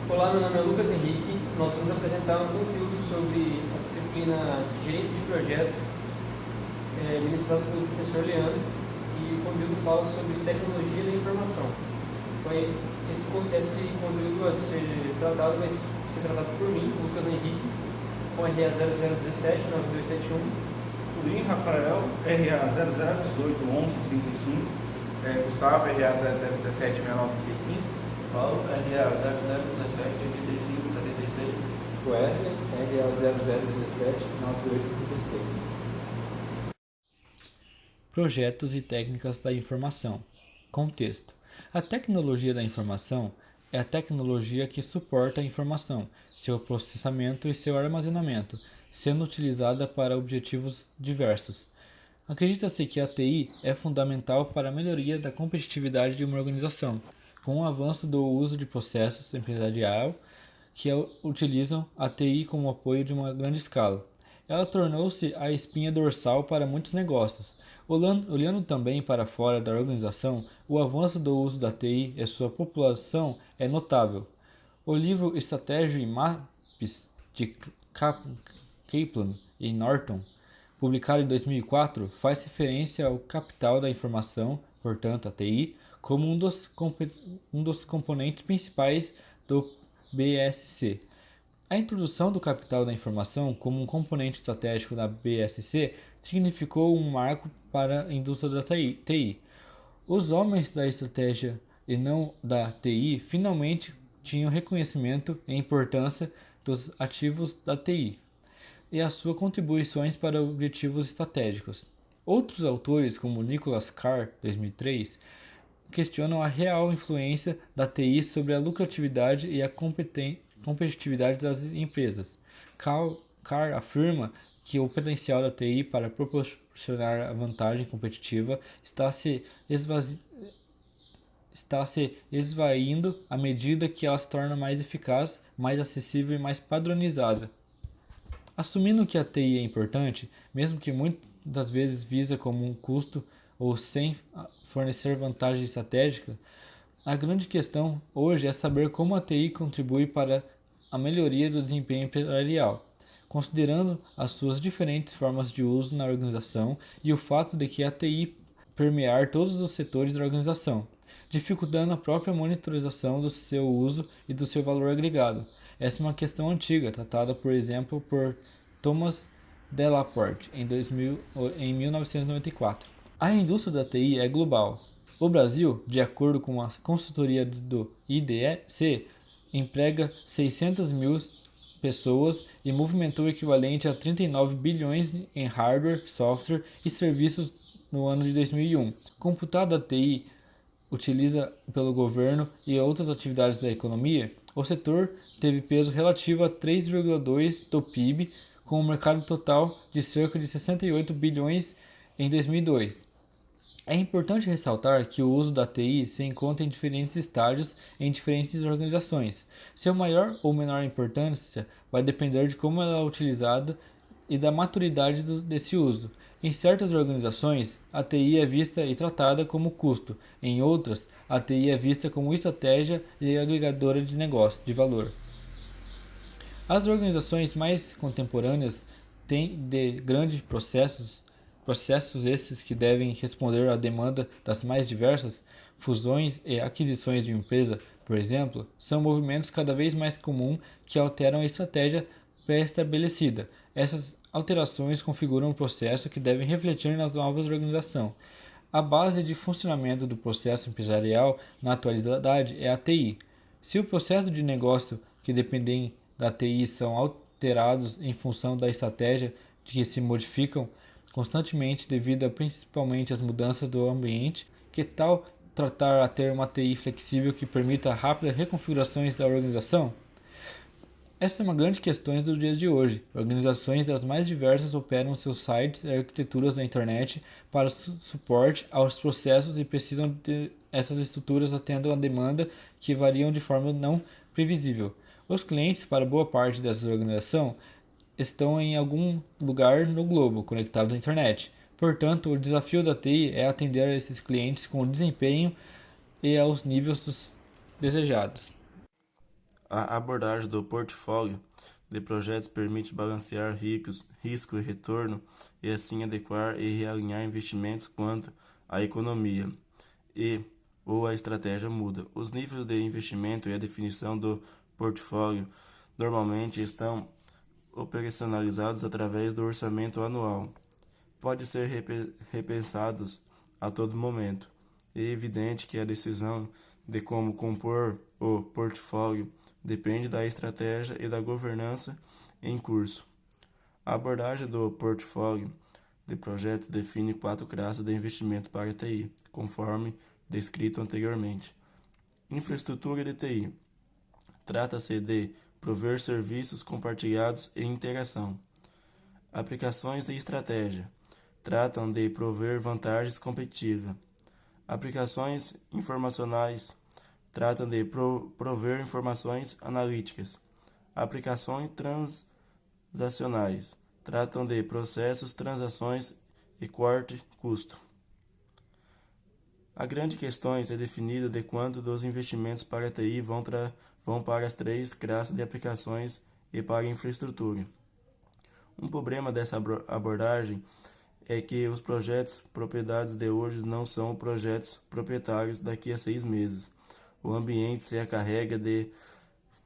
Olá, meu nome é Lucas Henrique. Nós vamos apresentar um conteúdo sobre a disciplina de Gerência de Projetos, ministrado pelo professor Leandro, e o conteúdo fala sobre tecnologia da informação. Então, esse conteúdo vai ser tratado por mim, Lucas Henrique, com RA 0017-9271. Por mim, Rafael, RA 00181135. Gustavo, RA 0017-6935. Paulo, RA 0017 85 76. Wesley, RA 0017 9836. Projetos e técnicas da informação. Contexto. A tecnologia da informação é a tecnologia que suporta a informação, seu processamento e seu armazenamento, sendo utilizada para objetivos diversos. Acredita-se que a TI é fundamental para a melhoria da competitividade de uma organização, com o avanço do uso de processos empresarial que utilizam a TI como apoio de uma grande escala. Ela tornou-se a espinha dorsal para muitos negócios. Olhando também para fora da organização, o avanço do uso da TI e sua população é notável. O livro Estratégia e Maps de Kaplan e Norton, publicado em 2004, faz referência ao capital da informação, portanto a TI, como um dos componentes principais do BSC. A introdução do capital da informação como um componente estratégico da BSC significou um marco para a indústria da TI. Os homens da estratégia e não da TI finalmente tinham reconhecimento e importância dos ativos da TI e as suas contribuições para objetivos estratégicos. Outros autores, como Nicholas Carr, 2003, questionam a real influência da TI sobre a lucratividade e a competitividade das empresas. Carr afirma que o potencial da TI para proporcionar a vantagem competitiva está se esvaindo à medida que ela se torna mais eficaz, mais acessível e mais padronizada. Assumindo que a TI é importante, mesmo que muitas vezes visa como um custo ou sem fornecer vantagem estratégica, a grande questão hoje é saber como a TI contribui para a melhoria do desempenho empresarial, considerando as suas diferentes formas de uso na organização e o fato de que a TI permear todos os setores da organização, dificultando a própria monitorização do seu uso e do seu valor agregado. Essa é uma questão antiga, tratada, por exemplo, por Thomas Delaporte em 1994. A indústria da TI é global. O Brasil, de acordo com a consultoria do IDC, emprega 600 mil pessoas e movimentou o equivalente a 39 bilhões em hardware, software e serviços no ano de 2001. Computado da TI utiliza pelo governo e outras atividades da economia, o setor teve peso relativo a 3,2% do PIB, com um mercado total de cerca de 68 bilhões em 2002. É importante ressaltar que o uso da TI se encontra em diferentes estágios em diferentes organizações. Seu maior ou menor importância vai depender de como ela é utilizada e da maturidade desse uso. Em certas organizações, a TI é vista e tratada como custo. Em outras, a TI é vista como estratégia e agregadora de negócio, de valor. As organizações mais contemporâneas têm de grandes processos esses que devem responder à demanda das mais diversas fusões e aquisições de empresa, por exemplo, são movimentos cada vez mais comuns que alteram a estratégia pré-estabelecida. Essas alterações configuram um processo que deve refletir nas novas organizações. A base de funcionamento do processo empresarial na atualidade é a TI. Se o processo de negócio que dependem da TI são alterados em função da estratégia de que se modificam constantemente devido principalmente às mudanças do ambiente, que tal tratar a ter uma TI flexível que permita rápidas reconfigurações da organização? Essa é uma grande questão dos dias de hoje. Organizações das mais diversas operam seus sites e arquiteturas na internet para suporte aos processos e precisam de essas estruturas atendam a demanda que variam de forma não previsível. Os clientes, para boa parte dessas organizações, estão em algum lugar no globo conectados à internet. Portanto, o desafio da TI é atender a esses clientes com desempenho e aos níveis desejados. A abordagem do portfólio de projetos permite balancear risco e retorno e assim adequar e realinhar investimentos quanto à economia ou a estratégia muda. Os níveis de investimento e a definição do portfólio normalmente estão operacionalizados através do orçamento anual. Pode ser repensados a todo momento. É evidente que a decisão de como compor o portfólio depende da estratégia e da governança em curso. A abordagem do portfólio de projetos define 4 classes de investimento para TI, conforme descrito anteriormente. Infraestrutura de TI. Trata-se de prover serviços compartilhados e interação. Aplicações e estratégia. Tratam de prover vantagens competitivas. Aplicações informacionais. Tratam de prover informações analíticas. Aplicações transacionais. Tratam de processos, transações e corte custo. A grande questão é definida de quanto dos investimentos para a TI vão para as 3 classes de aplicações e para a infraestrutura. Um problema dessa abordagem é que os projetos propriedades de hoje não são projetos proprietários daqui a 6 meses. O ambiente se encarrega de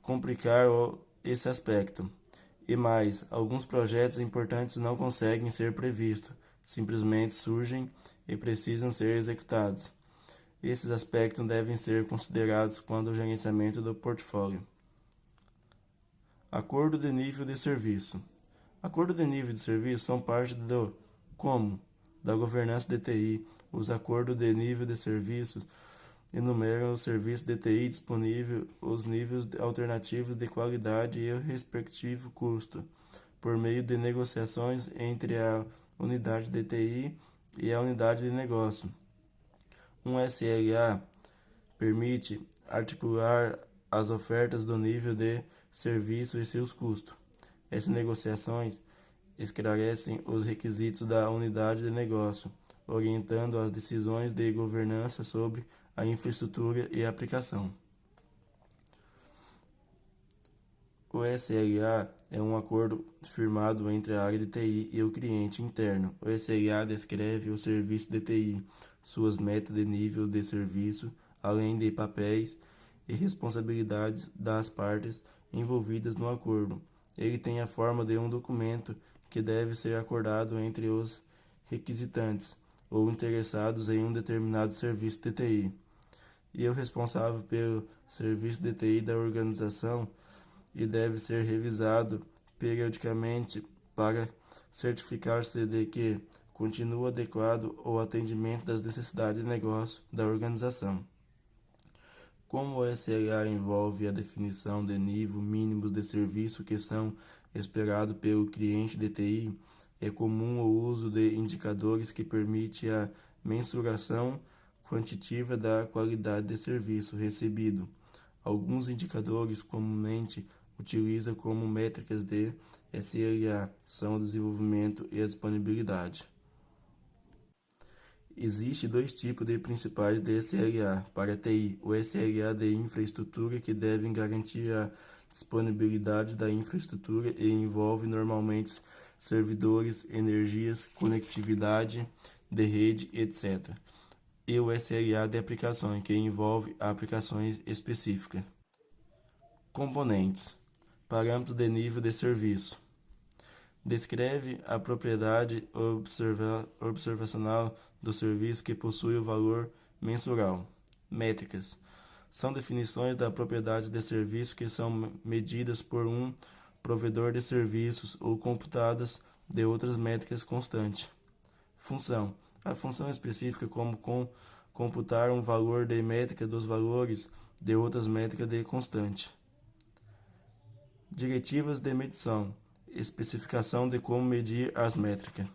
complicar esse aspecto. E mais, alguns projetos importantes não conseguem ser previstos, simplesmente surgem e precisam ser executados. Esses aspectos devem ser considerados quando o gerenciamento do portfólio. Acordo de nível de serviço. Acordo de nível de serviço são parte do como da governança de TI. Os acordos de nível de serviço enumeram os serviços de TI disponíveis, os níveis alternativos de qualidade e o respectivo custo, por meio de negociações entre a unidade de TI e a unidade de negócio. Um SLA permite articular as ofertas do nível de serviço e seus custos. Essas negociações esclarecem os requisitos da unidade de negócio, orientando as decisões de governança sobre a infraestrutura e a aplicação. O SLA é um acordo firmado entre a área de TI e o cliente interno. O SLA descreve o serviço de TI, suas metas de nível de serviço, além de papéis e responsabilidades das partes envolvidas no acordo. Ele tem a forma de um documento que deve ser acordado entre os requisitantes ou interessados em um determinado serviço de TI e o responsável pelo serviço de TI da organização e deve ser revisado periodicamente para certificar-se de que continua adequado ao atendimento das necessidades de negócio da organização. Como o SLA envolve a definição de nível mínimos de serviço que são esperados pelo cliente de TI, é comum o uso de indicadores que permitem a mensuração quantitativa da qualidade de serviço recebido. Alguns indicadores comumente utilizados como métricas de SLA são o desenvolvimento e a disponibilidade. Existem 2 tipos de principais de SLA para TI. O SLA de infraestrutura, que deve garantir a disponibilidade da infraestrutura e envolve normalmente servidores, energias, conectividade de rede, etc. E o SLA de aplicações, que envolve aplicações específicas. Componentes. Parâmetros de nível de serviço. Descreve a propriedade observacional do serviço que possui o valor mensural. Métricas. São definições da propriedade de serviço que são medidas por um provedor de serviços ou computadas de outras métricas constantes. Função. A função específica como computar um valor de métrica dos valores de outras métricas de constante. Diretivas de medição. Especificação de como medir as métricas.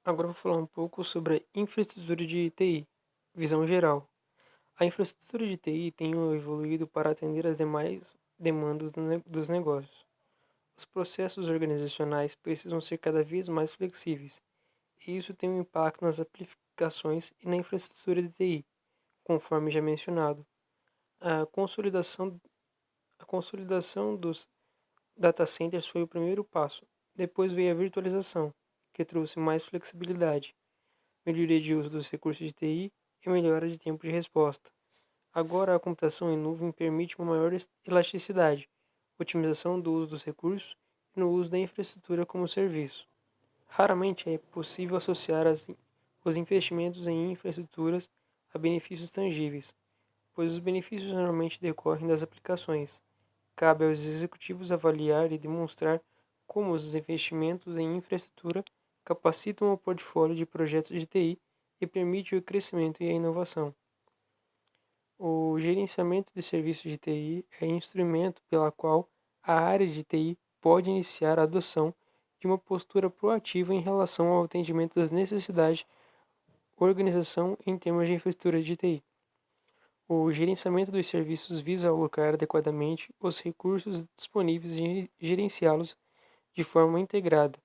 Agora vou falar um pouco sobre a infraestrutura de TI, visão geral. A infraestrutura de TI tem evoluído para atender às demais demandas dos negócios. Os processos organizacionais precisam ser cada vez mais flexíveis, e isso tem um impacto nas aplicações e na infraestrutura de TI, conforme já mencionado. A consolidação dos data centers foi o primeiro passo. Depois veio a virtualização, que trouxe mais flexibilidade, melhoria de uso dos recursos de TI e melhora de tempo de resposta. Agora, a computação em nuvem permite uma maior elasticidade, otimização do uso dos recursos e no uso da infraestrutura como serviço. Raramente é possível associar os investimentos em infraestruturas a benefícios tangíveis, pois os benefícios normalmente decorrem das aplicações. Cabe aos executivos avaliar e demonstrar como os investimentos em infraestrutura capacitam o portfólio de projetos de TI e permitem o crescimento e a inovação. O gerenciamento de serviços de TI é instrumento pela qual a área de TI pode iniciar a adoção de uma postura proativa em relação ao atendimento das necessidades da organização em termos de infraestrutura de TI. O gerenciamento dos serviços visa alocar adequadamente os recursos disponíveis e gerenciá-los de forma integrada,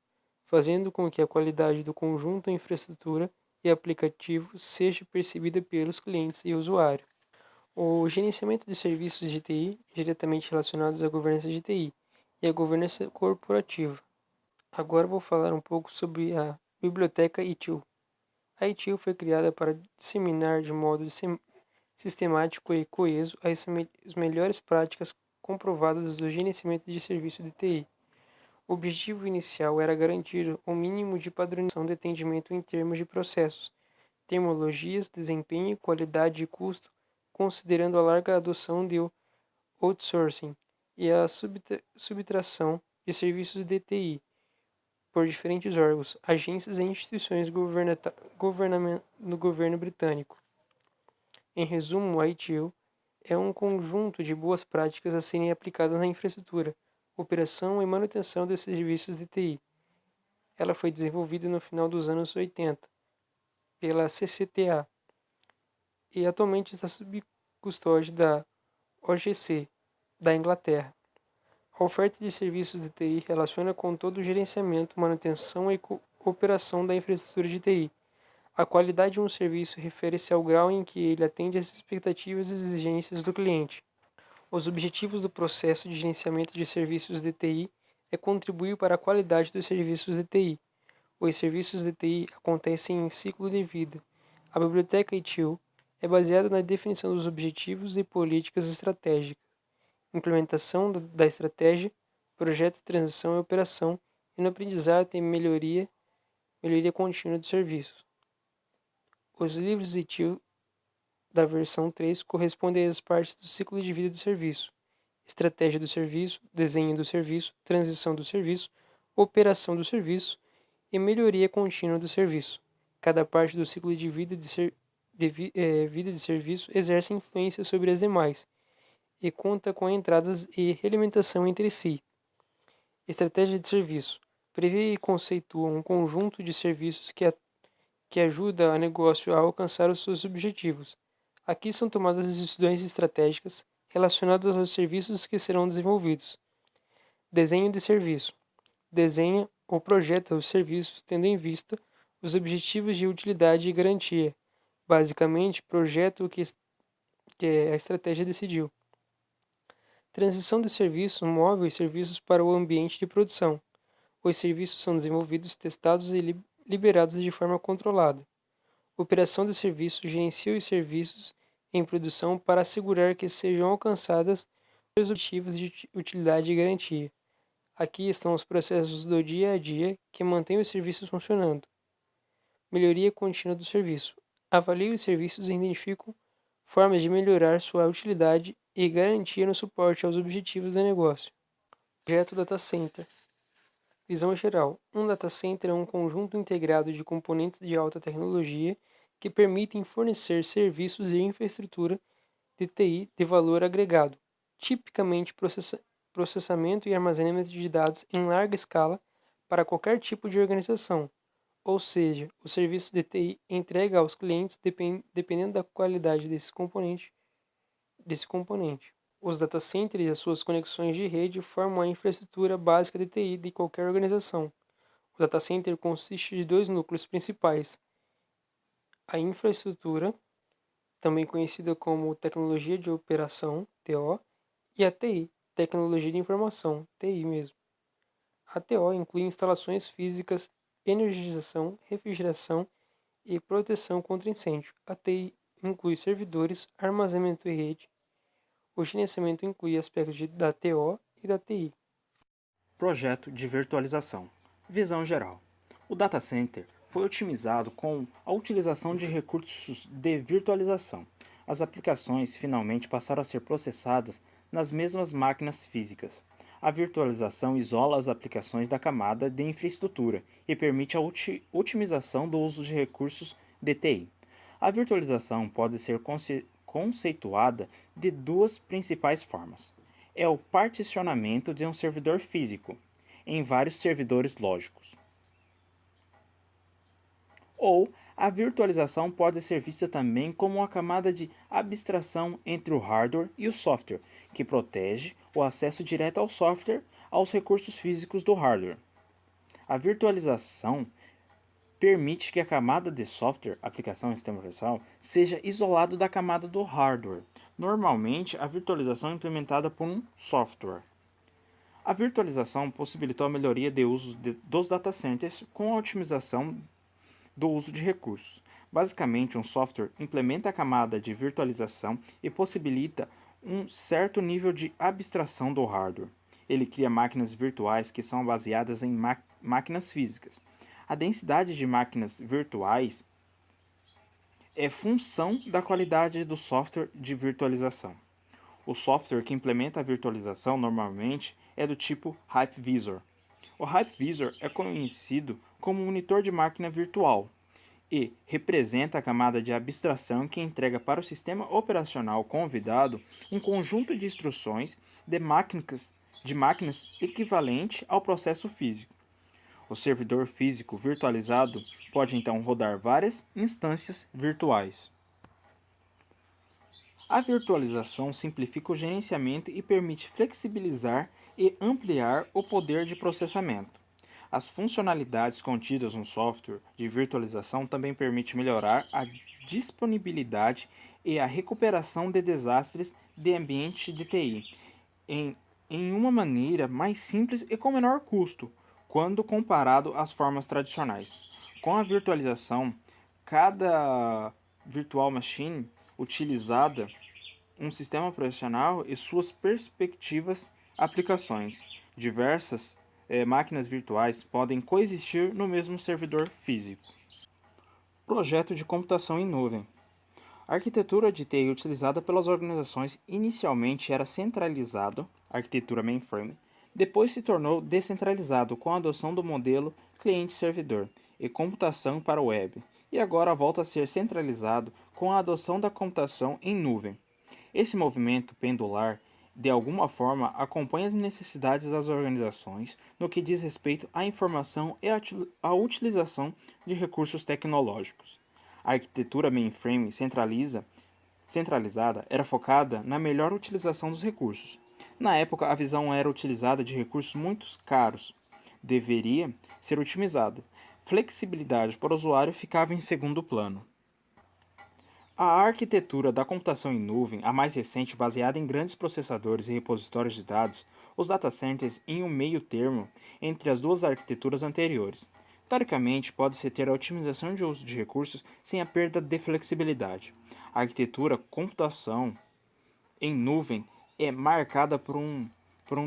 fazendo com que a qualidade do conjunto infraestrutura e aplicativo seja percebida pelos clientes e usuários. O gerenciamento de serviços de TI diretamente relacionados à governança de TI e à governança corporativa. Agora vou falar um pouco sobre a biblioteca ITIL. A ITIL foi criada para disseminar de modo sistemático e coeso as melhores práticas comprovadas do gerenciamento de serviços de TI. O objetivo inicial era garantir o mínimo de padronização de atendimento em termos de processos, terminologias, desempenho, qualidade e custo, considerando a larga adoção de outsourcing e a subtração de serviços de TI por diferentes órgãos, agências e instituições no governo britânico. Em resumo, a ITIL é um conjunto de boas práticas a serem aplicadas na infraestrutura, operação e manutenção de serviços de TI. Ela foi desenvolvida no final dos anos 80 pela CCTA e atualmente está sob custódia da OGC, da Inglaterra. A oferta de serviços de TI relaciona com todo o gerenciamento, manutenção e operação da infraestrutura de TI. A qualidade de um serviço refere-se ao grau em que ele atende às expectativas e exigências do cliente. Os objetivos do processo de gerenciamento de serviços de TI é contribuir para a qualidade dos serviços de TI. Os serviços de TI acontecem em ciclo de vida. A biblioteca ITIL é baseada na definição dos objetivos e políticas estratégicas, implementação da estratégia, projeto de transição e operação, e no aprendizado e melhoria contínua dos serviços. Os livros ITIL da versão 3 correspondem às partes do ciclo de vida do serviço: estratégia do serviço, desenho do serviço, transição do serviço, operação do serviço e melhoria contínua do serviço. Cada parte do ciclo de vida de serviço exerce influência sobre as demais e conta com entradas e realimentação entre si. Estratégia de serviço prevê e conceitua um conjunto de serviços que ajuda o negócio a alcançar os seus objetivos. Aqui são tomadas as decisões estratégicas relacionadas aos serviços que serão desenvolvidos. Desenho de serviço. Desenha ou projeta os serviços tendo em vista os objetivos de utilidade e garantia. Basicamente, projeta o que a estratégia decidiu. Transição de serviço move os serviços para o ambiente de produção. Os serviços são desenvolvidos, testados e liberados de forma controlada. Operação de serviço gerencia os serviços em produção para assegurar que sejam alcançados os objetivos de utilidade e garantia. Aqui estão os processos do dia a dia que mantêm os serviços funcionando. Melhoria contínua do serviço. Avalia os serviços e identificam formas de melhorar sua utilidade e garantia no suporte aos objetivos do negócio. Projeto Data Center. Visão geral. Um data center é um conjunto integrado de componentes de alta tecnologia que permitem fornecer serviços e infraestrutura de TI de valor agregado, tipicamente processamento e armazenamento de dados em larga escala para qualquer tipo de organização, ou seja, o serviço de TI entrega aos clientes dependendo da qualidade desse componente. Os data centers e as suas conexões de rede formam a infraestrutura básica de TI de qualquer organização. O data center consiste de dois núcleos principais: a infraestrutura, também conhecida como tecnologia de operação, TO, e a TI, tecnologia de informação, TI mesmo. A TO inclui instalações físicas, energização, refrigeração e proteção contra incêndio. A TI inclui servidores, armazenamento e rede. O gerenciamento inclui aspectos da TO e da TI. Projeto de virtualização. Visão geral. O data center foi otimizado com a utilização de recursos de virtualização. As aplicações finalmente passaram a ser processadas nas mesmas máquinas físicas. A virtualização isola as aplicações da camada de infraestrutura e permite a otimização do uso de recursos de TI. A virtualização pode ser conceituada de duas principais formas. É o particionamento de um servidor físico em vários servidores lógicos. Ou a virtualização pode ser vista também como uma camada de abstração entre o hardware e o software, que protege o acesso direto ao software aos recursos físicos do hardware. A virtualização permite que a camada de software, aplicação e sistema operacional, seja isolado da camada do hardware. Normalmente, a virtualização é implementada por um software. A virtualização possibilitou a melhoria de uso dos data centers com a otimização do uso de recursos. Basicamente, um software implementa a camada de virtualização e possibilita um certo nível de abstração do hardware. Ele cria máquinas virtuais que são baseadas em máquinas físicas. A densidade de máquinas virtuais é função da qualidade do software de virtualização. O software que implementa a virtualização normalmente é do tipo Hypervisor. O Hypervisor é conhecido como monitor de máquina virtual e representa a camada de abstração que entrega para o sistema operacional convidado um conjunto de instruções de máquinas equivalente ao processo físico. O servidor físico virtualizado pode então rodar várias instâncias virtuais. A virtualização simplifica o gerenciamento e permite flexibilizar e ampliar o poder de processamento. As funcionalidades contidas no software de virtualização também permitem melhorar a disponibilidade e a recuperação de desastres de ambiente de TI em uma maneira mais simples e com menor custo, quando comparado às formas tradicionais. Com a virtualização, cada virtual machine utilizada um sistema operacional e suas perspectivas aplicações. Diversas máquinas virtuais podem coexistir no mesmo servidor físico. Projeto de computação em nuvem. A arquitetura de TI utilizada pelas organizações inicialmente era centralizada, arquitetura mainframe, depois se tornou descentralizado com a adoção do modelo cliente-servidor e computação para o web, e agora volta a ser centralizado com a adoção da computação em nuvem. Esse movimento pendular, de alguma forma, acompanha as necessidades das organizações no que diz respeito à informação e à utilização de recursos tecnológicos. A arquitetura mainframe centralizada era focada na melhor utilização dos recursos. Na época, a visão era utilizada de recursos muito caros. Deveria ser otimizado. Flexibilidade para o usuário ficava em segundo plano. A arquitetura da computação em nuvem, a mais recente, baseada em grandes processadores e repositórios de dados, os data centers em um meio termo entre as duas arquiteturas anteriores. Teoricamente, pode-se ter a otimização de uso de recursos sem a perda de flexibilidade. A arquitetura computação em nuvem é marcada por um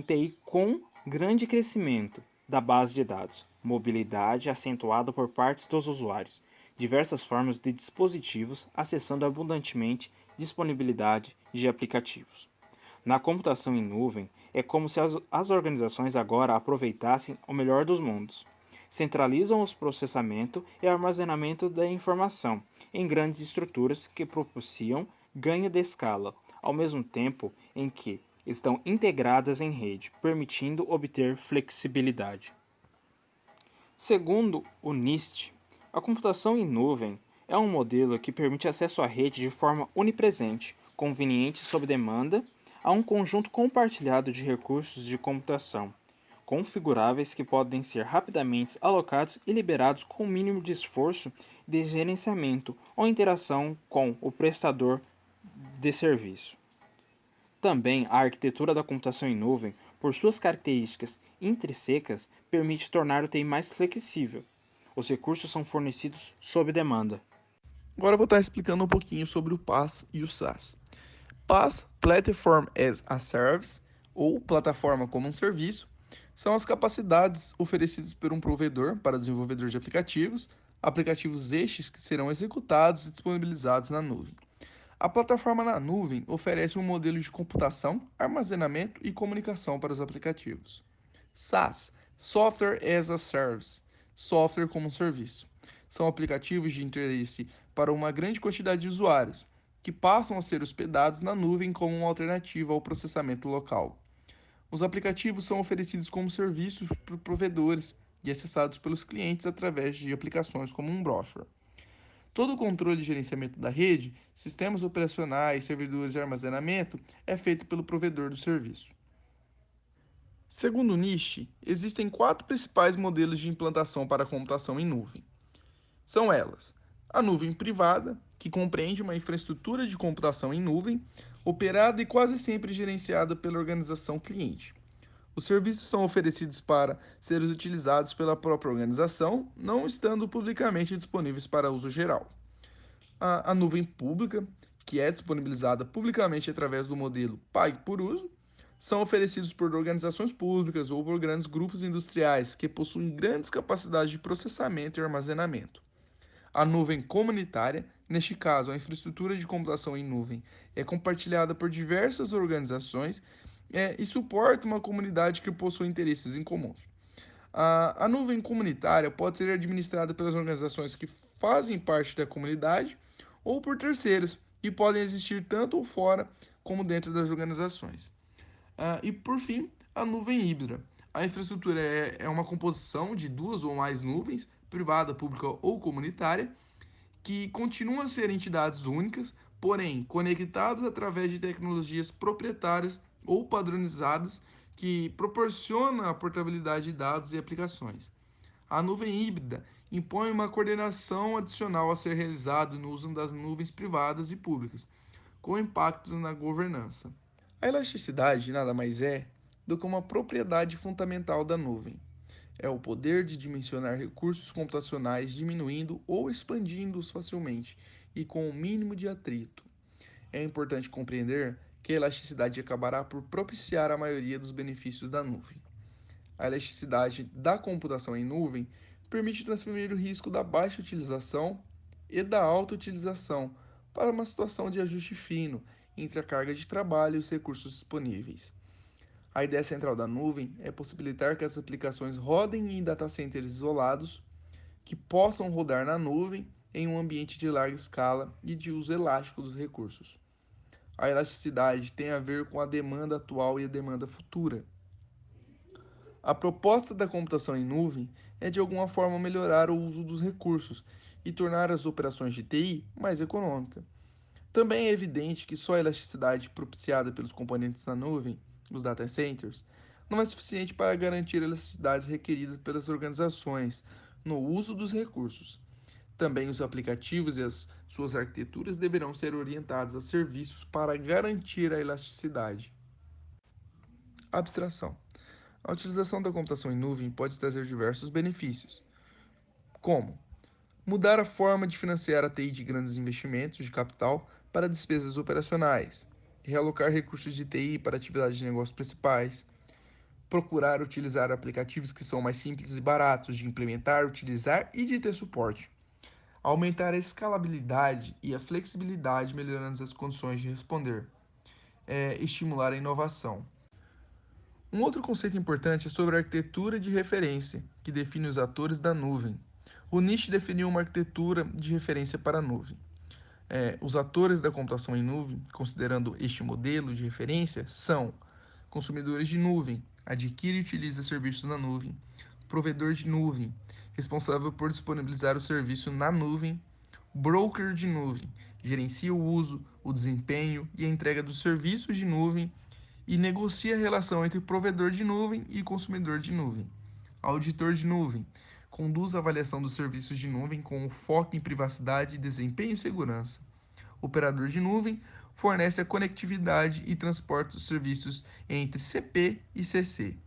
TI com grande crescimento da base de dados, mobilidade acentuada por parte dos usuários, diversas formas de dispositivos acessando abundantemente disponibilidade de aplicativos. Na computação em nuvem, é como se as organizações agora aproveitassem o melhor dos mundos. Centralizam o processamento e armazenamento da informação em grandes estruturas que propiciam ganho de escala, ao mesmo tempo em que estão integradas em rede, permitindo obter flexibilidade. Segundo o NIST, a computação em nuvem é um modelo que permite acesso à rede de forma onipresente, conveniente sob demanda, a um conjunto compartilhado de recursos de computação, configuráveis que podem ser rapidamente alocados e liberados com o mínimo de esforço de gerenciamento ou interação com o prestador de serviço. Também a arquitetura da computação em nuvem, por suas características intrínsecas, permite tornar o TI mais flexível. Os recursos são fornecidos sob demanda. Agora eu vou estar explicando um pouquinho sobre o PaaS e o SaaS. PaaS, Platform as a Service, ou Plataforma como um Serviço, são as capacidades oferecidas por um provedor para desenvolvedores de aplicativos estes que serão executados e disponibilizados na nuvem. A plataforma na nuvem oferece um modelo de computação, armazenamento e comunicação para os aplicativos. SaaS, Software as a Service, software como um serviço. São aplicativos de interesse para uma grande quantidade de usuários, que passam a ser hospedados na nuvem como uma alternativa ao processamento local. Os aplicativos são oferecidos como serviços por provedores e acessados pelos clientes através de aplicações como um browser. Todo o controle e gerenciamento da rede, sistemas operacionais, servidores e armazenamento é feito pelo provedor do serviço. Segundo o NIST, existem 4 principais modelos de implantação para a computação em nuvem. São elas: a nuvem privada, que compreende uma infraestrutura de computação em nuvem, operada e quase sempre gerenciada pela organização cliente. Os serviços são oferecidos para serem utilizados pela própria organização, não estando publicamente disponíveis para uso geral. A nuvem pública, que é disponibilizada publicamente através do modelo Pague por Uso, são oferecidos por organizações públicas ou por grandes grupos industriais que possuem grandes capacidades de processamento e armazenamento. A nuvem comunitária, neste caso a infraestrutura de computação em nuvem, é compartilhada por diversas organizações e suporta uma comunidade que possui interesses em comuns. A nuvem comunitária pode ser administrada pelas organizações que fazem parte da comunidade ou por terceiros, e podem existir tanto fora como dentro das organizações. E por fim, a nuvem híbrida. A infraestrutura é uma composição de 2 ou mais nuvens, privada, pública ou comunitária, que continuam a ser entidades únicas, porém conectadas através de tecnologias proprietárias ou padronizadas que proporcionam a portabilidade de dados e aplicações. A nuvem híbrida impõe uma coordenação adicional a ser realizada no uso das nuvens privadas e públicas, com impacto na governança. A elasticidade nada mais é do que uma propriedade fundamental da nuvem. É o poder de dimensionar recursos computacionais diminuindo ou expandindo-os facilmente e com o mínimo de atrito. É importante compreender que a elasticidade acabará por propiciar a maioria dos benefícios da nuvem. A elasticidade da computação em nuvem permite transferir o risco da baixa utilização e da alta utilização para uma situação de ajuste fino entre a carga de trabalho e os recursos disponíveis. A ideia central da nuvem é possibilitar que as aplicações rodem em data centers isolados, que possam rodar na nuvem em um ambiente de larga escala e de uso elástico dos recursos. A elasticidade tem a ver com a demanda atual e a demanda futura. A proposta da computação em nuvem é de alguma forma melhorar o uso dos recursos e tornar as operações de TI mais econômicas. Também é evidente que só a elasticidade propiciada pelos componentes na nuvem, os data centers, não é suficiente para garantir a elasticidade requerida pelas organizações no uso dos recursos. Também os aplicativos e as suas arquiteturas deverão ser orientados a serviços para garantir a elasticidade. Abstração. A utilização da computação em nuvem pode trazer diversos benefícios, como mudar a forma de financiar a TI de grandes investimentos de capital para despesas operacionais, realocar recursos de TI para atividades de negócios principais, procurar utilizar aplicativos que são mais simples e baratos de implementar, utilizar e de ter suporte, aumentar a escalabilidade e a flexibilidade, melhorando as condições de responder, estimular a inovação. Um outro conceito importante é sobre a arquitetura de referência, que define os atores da nuvem. O NIST definiu uma arquitetura de referência para a nuvem. Os atores da computação em nuvem, considerando este modelo de referência, são consumidores de nuvem, adquire e utiliza serviços na nuvem, provedor de nuvem, responsável por disponibilizar o serviço na nuvem, broker de nuvem, gerencia o uso, o desempenho e a entrega dos serviços de nuvem e negocia a relação entre provedor de nuvem e consumidor de nuvem. Auditor de nuvem, conduz a avaliação dos serviços de nuvem com foco em privacidade, desempenho e segurança. Operador de nuvem, fornece a conectividade e transporta os serviços entre CP e CC.